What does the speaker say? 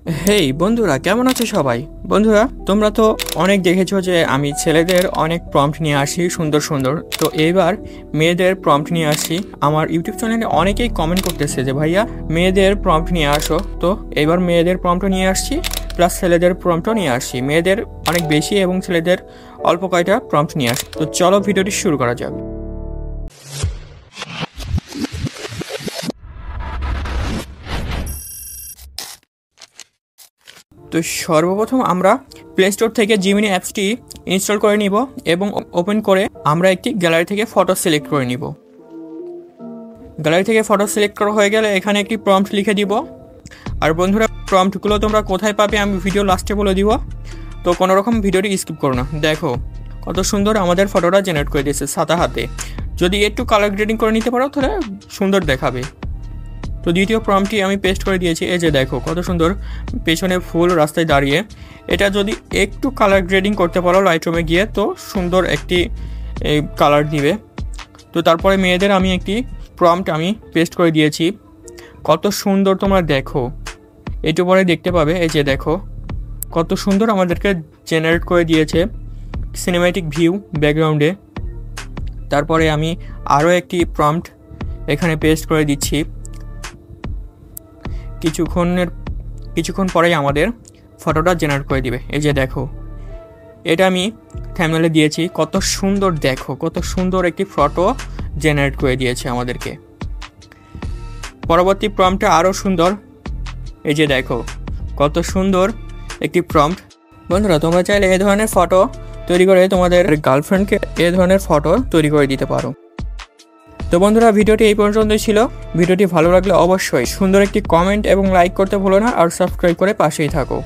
হেই বন্ধুরা, কেমন আছো সবাই? বন্ধুরা, তোমরা তো অনেক দেখেছো যে আমি ছেলেদের অনেক প্রম্পট নিয়ে আসি সুন্দর সুন্দর। তো এইবার মেয়েদের প্রম্পট নিয়ে আসি। আমার ইউটিউব চ্যানেলে অনেকেই কমেন্ট করতেছে যে ভাইয়া মেয়েদের প্রম্পট নিয়ে আসো। তো এবার মেয়েদের প্রম্পটও নিয়ে আসছি, প্লাস ছেলেদের প্রম্পটও নিয়ে আসছি। মেয়েদের অনেক বেশি এবং ছেলেদের অল্প কয়টা প্রম্পট নিয়ে আসি। তো চলো ভিডিওটি শুরু করা যাক। তো সর্বপ্রথম আমরা প্লে স্টোর থেকে জিমিনি অ্যাপসটি ইনস্টল করে নিব এবং ওপেন করে আমরা একটি গ্যালারি থেকে ফটো সিলেক্ট করে নিব। গ্যালারি থেকে ফটো সিলেক্ট করা হয়ে গেলে এখানে একটি প্রম্পট লিখে দিব। আর বন্ধুরা, প্রম্পটগুলো তোমরা কোথায় পাবে আমি ভিডিও লাস্টে বলে দিব। তো কোনো রকম ভিডিওটি স্কিপ করো না। দেখো কত সুন্দর আমাদের ফটোটা জেনারেট করে দিয়েছে সাদা হাতে। যদি একটু কালার গ্রেডিং করে নিতে পারো তাহলে সুন্দর দেখাবে। তো দ্বিতীয় প্রম্পটটি আমি পেস্ট করে দিয়েছি। এই যে দেখো কত সুন্দর পেছনে ফুল রাস্তায় দাঁড়িয়ে। এটা যদি একটু কালার গ্রেডিং করতে পারো লাইটরুমে গিয়ে তো সুন্দর একটি কালার দিবে। তো তারপরে মেয়েদের আমি একটি প্রম্পট আমি পেস্ট করে দিয়েছি। কত সুন্দর তোমরা দেখো, একটু পরে দেখতে পাবে। এই যে দেখো কত সুন্দর আমাদেরকে জেনারেট করে দিয়েছে সিনেম্যাটিক ভিউ ব্যাকগ্রাউন্ডে। তারপরে আমি আরও একটি প্রম্পট এখানে পেস্ট করে দিচ্ছি। কিছুক্ষণ পরেই আমাদের ফটোটা জেনারেট করে দিবে। এই যে দেখো, এটা আমি থাম্বনেলে দিয়েছি। কত সুন্দর দেখো, কত সুন্দর একটি ফটো জেনারেট করে দিয়েছে আমাদেরকে। পরবর্তী প্রম্পটটা আরও সুন্দর। এই যে দেখো কত সুন্দর একটি প্রম্পট। বন্ধুরা, তোমরা চাইলে এই ধরনের ফটো তৈরি করে তোমাদের গার্লফ্রেন্ডকে এই ধরনের ফটো তৈরি করে দিতে পারো। তো বন্ধুরা, ভিডিওটি এই পর্যন্তই ছিল। ভিডিওটি ভালো লাগলে অবশ্যই সুন্দর একটি কমেন্ট এবং লাইক করতে ভুলো না, আর সাবস্ক্রাইব করে পাশেই থাকো।